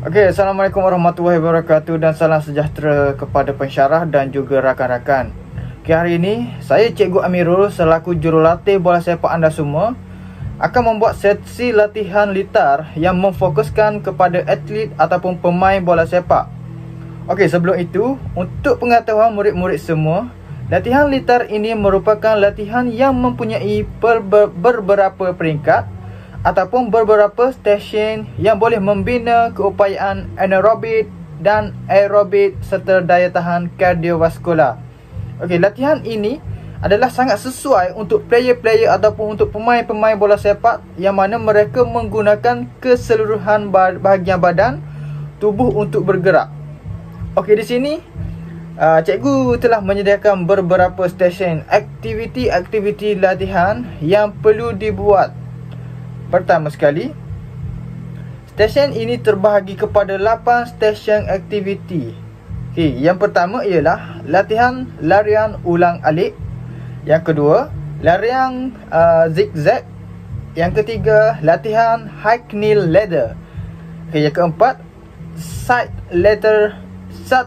Okey, Assalamualaikum warahmatullahi wabarakatuh dan salam sejahtera kepada pensyarah dan juga rakan-rakan. Okey, hari ini saya Cikgu Amirul selaku jurulatih bola sepak anda semua akan membuat sesi latihan litar yang memfokuskan kepada atlet ataupun pemain bola sepak. Okey, sebelum itu, untuk pengetahuan murid-murid semua, latihan litar ini merupakan latihan yang mempunyai beberapa peringkat ataupun beberapa stesen yang boleh membina keupayaan anaerobik dan aerobik serta daya tahan kardiovaskular. Okey, latihan ini adalah sangat sesuai untuk player-player ataupun untuk pemain-pemain bola sepak yang mana mereka menggunakan keseluruhan bahagian badan tubuh untuk bergerak. Okey, di sini cikgu telah menyediakan beberapa stesen aktiviti-aktiviti latihan yang perlu dibuat. Pertama sekali, stesen ini terbahagi kepada 8 stesen aktiviti. Okey, yang pertama ialah latihan larian ulang-alik. Yang kedua, larian zigzag. Yang ketiga, latihan high knee ladder. Okey, yang keempat, side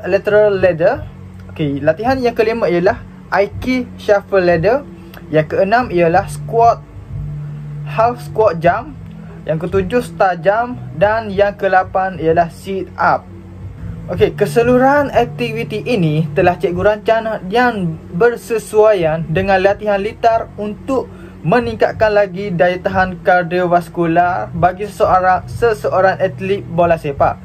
lateral ladder. Okey, latihan yang kelima ialah Aiki shuffle ladder. Yang keenam ialah squat half squat jump. Yang ketujuh star jump. Dan yang ke-8 ialah sit up. Okey, keseluruhan aktiviti ini telah cikgu rancang yang bersesuaian dengan latihan litar untuk meningkatkan lagi daya tahan kardiovaskular bagi seseorang atlet bola sepak.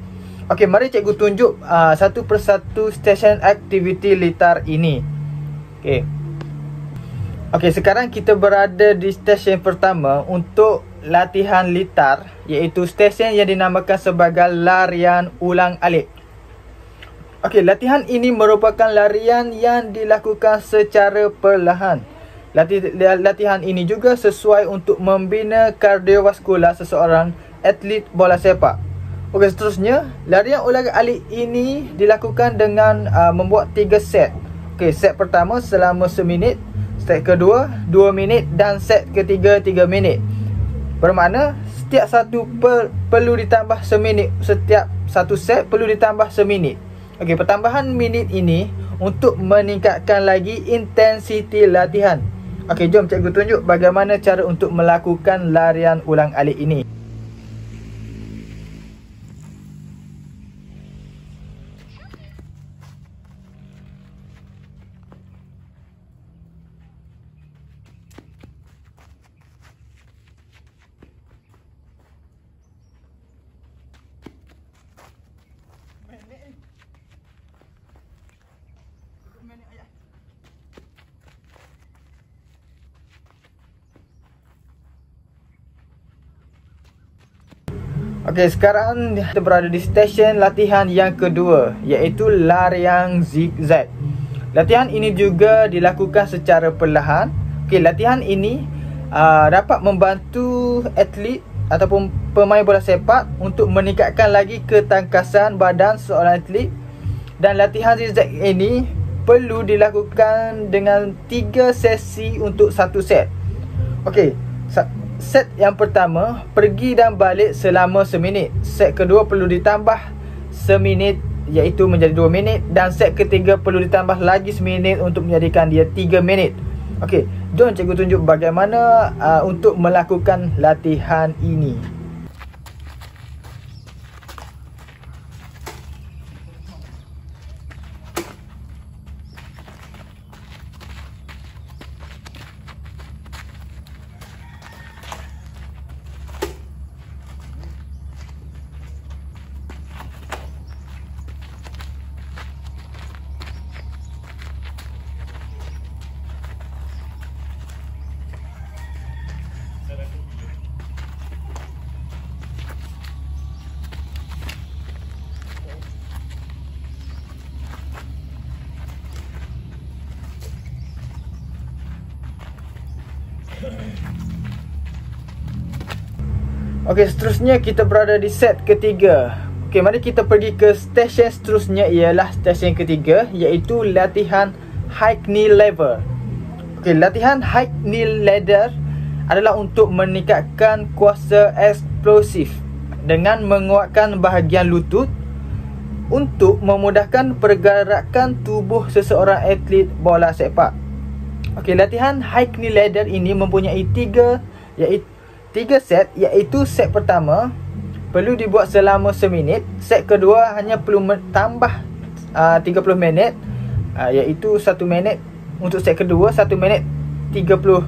Okey, mari cikgu tunjuk satu persatu stesen aktiviti litar ini. Okey, sekarang kita berada di stesen pertama untuk latihan litar, iaitu stesen yang dinamakan sebagai larian ulang-alik. Okey, latihan ini merupakan larian yang dilakukan secara perlahan. Latihan ini juga sesuai untuk membina kardiovaskular seseorang atlet bola sepak. Okey, seterusnya, larian ulang-alik ini dilakukan dengan membuat 3 set. Okey, set pertama selama 1 minit, set kedua 2 minit dan set ketiga 3 minit. Bermakna setiap satu perlu ditambah seminit. Setiap satu set perlu ditambah seminit. Okey, pertambahan minit ini untuk meningkatkan lagi intensiti latihan. Okey, jom cikgu tunjuk bagaimana cara untuk melakukan larian ulang-alik ini. Okey, sekarang kita berada di stesen latihan yang kedua, iaitu larian zigzag. Latihan ini juga dilakukan secara perlahan. Okey, latihan ini dapat membantu atlet ataupun pemain bola sepak untuk meningkatkan lagi ketangkasan badan seorang atlet. Dan latihan zigzag ini perlu dilakukan dengan 3 sesi untuk 1 set. Okey, set yang pertama pergi dan balik selama 1 minit. Set kedua perlu ditambah 1 minit, iaitu menjadi 2 minit. Dan set ketiga perlu ditambah lagi 1 minit untuk menjadikan dia 3 minit. Okey, jom cikgu tunjuk bagaimana untuk melakukan latihan ini. Okey, seterusnya kita berada di set ketiga. Okey, mari kita pergi ke stesen seterusnya, ialah stesen ketiga, iaitu latihan high knee ladder. Okey, latihan high knee ladder adalah untuk meningkatkan kuasa eksplosif. dengan menguatkan bahagian lutut untuk memudahkan pergerakan tubuh seseorang atlet bola sepak. Okey, latihan high knee ladder ini mempunyai 3 set, iaitu set pertama perlu dibuat selama seminit, set kedua hanya perlu tambah 30 minit, iaitu 1 minit untuk set kedua, 1 minit 31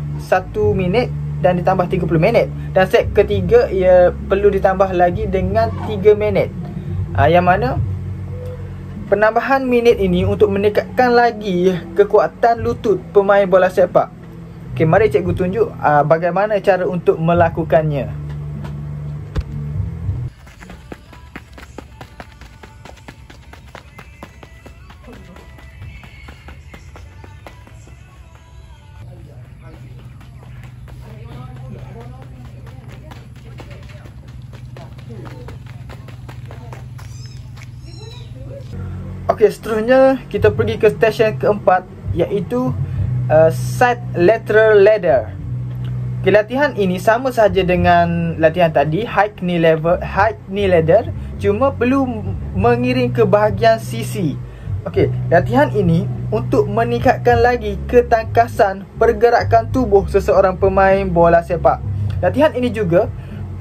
minit dan ditambah 30 minit, dan set ketiga ia perlu ditambah lagi dengan 3 minit. Yang mana penambahan minit ini untuk meningkatkan lagi kekuatan lutut pemain bola sepak. Okey, mari cikgu tunjuk bagaimana cara untuk melakukannya. Okey, seterusnya kita pergi ke stesen keempat, iaitu side lateral ladder. Okay, latihan ini sama sahaja dengan latihan tadi, high knee ladder, cuma perlu mengiring ke bahagian sisi. Okey, latihan ini untuk meningkatkan lagi ketangkasan pergerakan tubuh seseorang pemain bola sepak. Latihan ini juga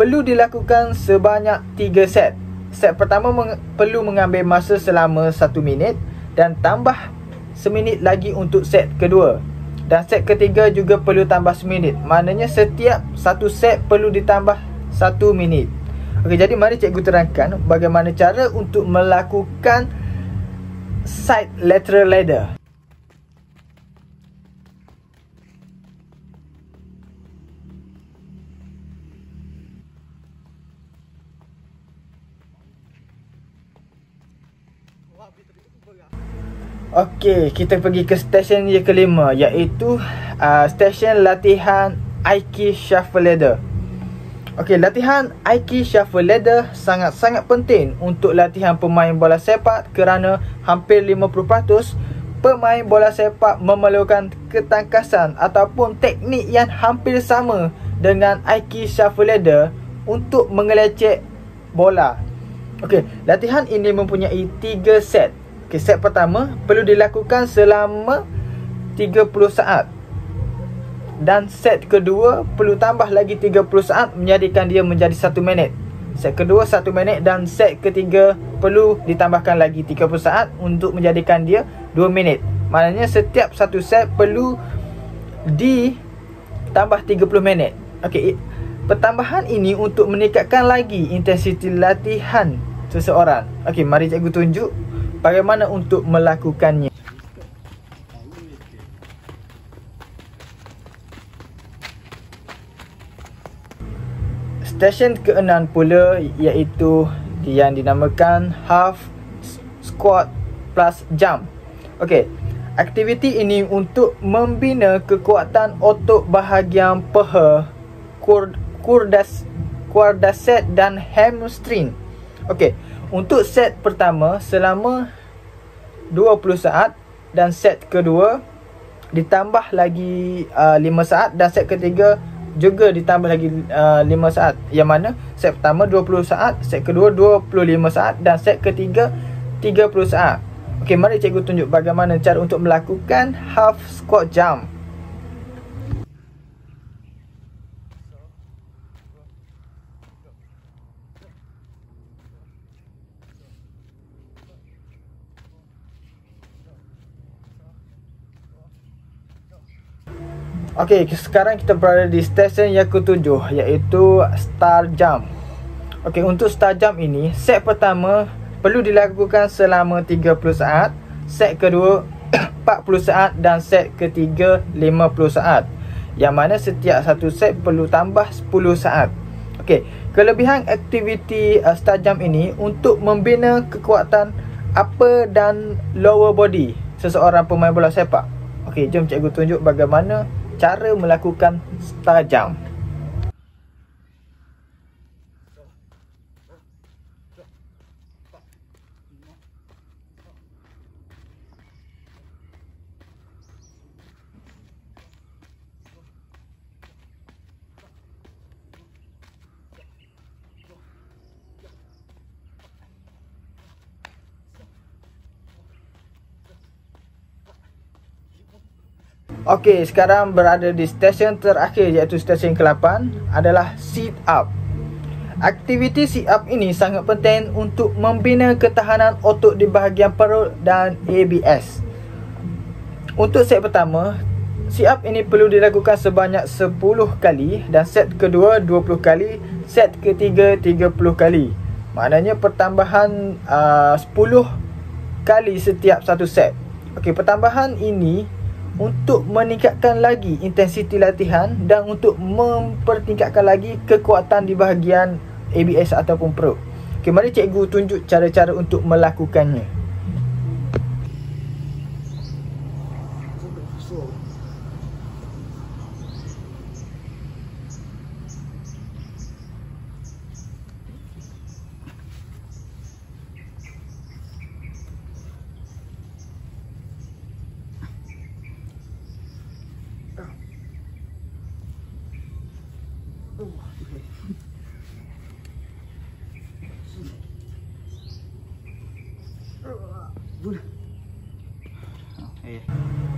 perlu dilakukan sebanyak 3 set. Set pertama perlu mengambil masa selama 1 minit dan tambah seminit lagi untuk set kedua. Dan set ketiga juga perlu tambah seminit. Maknanya setiap satu set perlu ditambah 1 minit. Okey, jadi mari cikgu terangkan bagaimana cara untuk melakukan side lateral ladder. Okey, kita pergi ke stesen yang kelima, iaitu stesen latihan Aiki Shuffle Ladder. Okey, latihan Aiki Shuffle Ladder sangat-sangat penting untuk latihan pemain bola sepak kerana hampir 50% pemain bola sepak memerlukan ketangkasan ataupun teknik yang hampir sama dengan Aiki Shuffle Ladder untuk mengelecek bola. Okey, latihan ini mempunyai 3 set. Okey, set pertama perlu dilakukan selama 30 saat. Dan set kedua perlu tambah lagi 30 saat menjadikan dia menjadi 1 minit. Set kedua 1 minit dan set ketiga perlu ditambahkan lagi 30 saat untuk menjadikan dia 2 minit. Maknanya setiap satu set perlu ditambah 30 minit. Okey, pertambahan ini untuk meningkatkan lagi intensiti latihan seseorang. Okey, mari cikgu tunjuk bagaimana untuk melakukannya. Stesen ke-6 pula, iaitu yang dinamakan half squat plus jump. Okey, aktiviti ini untuk membina kekuatan otot bahagian paha, quadricep dan hamstring. Okey, untuk set pertama selama 20 saat dan set kedua ditambah lagi 5 saat dan set ketiga juga ditambah lagi 5 saat. Yang mana set pertama 20 saat, set kedua 25 saat dan set ketiga 30 saat. Okey, mari cikgu tunjuk bagaimana cara untuk melakukan half squat jump. Okey, sekarang kita berada di stesen yang ke-7, iaitu star jump. Okey, untuk star jump ini, set pertama perlu dilakukan selama 30 saat, set kedua 40 saat dan set ketiga 50 saat. Yang mana setiap satu set perlu tambah 10 saat. Okey, kelebihan aktiviti star jump ini untuk membina kekuatan upper dan lower body seseorang pemain bola sepak. Okey, jom cikgu tunjuk bagaimana cara melakukan star jump. Okey, sekarang berada di stesen terakhir iaitu stesen ke-8 adalah sit up. Aktiviti sit up ini sangat penting untuk membina ketahanan otot di bahagian perut dan ABS. Untuk set pertama, sit up ini perlu dilakukan sebanyak 10 kali dan set kedua 20 kali, set ketiga 30 kali. Maknanya pertambahan 10 kali setiap satu set. Okey, pertambahan ini untuk meningkatkan lagi intensiti latihan dan untuk mempertingkatkan lagi kekuatan di bahagian ABS ataupun perut. Okey, mari cikgu tunjuk cara-cara untuk melakukannya.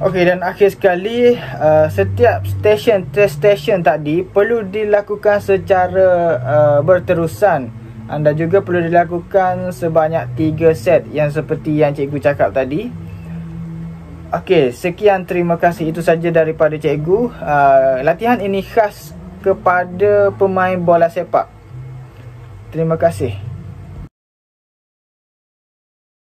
Okey, dan akhir sekali setiap test station tadi perlu dilakukan secara berterusan. Anda juga perlu dilakukan sebanyak 3 set yang seperti yang cikgu cakap tadi. Okey, sekian, terima kasih. Itu saja daripada cikgu. Latihan ini khas kepada pemain bola sepak. Terima kasih.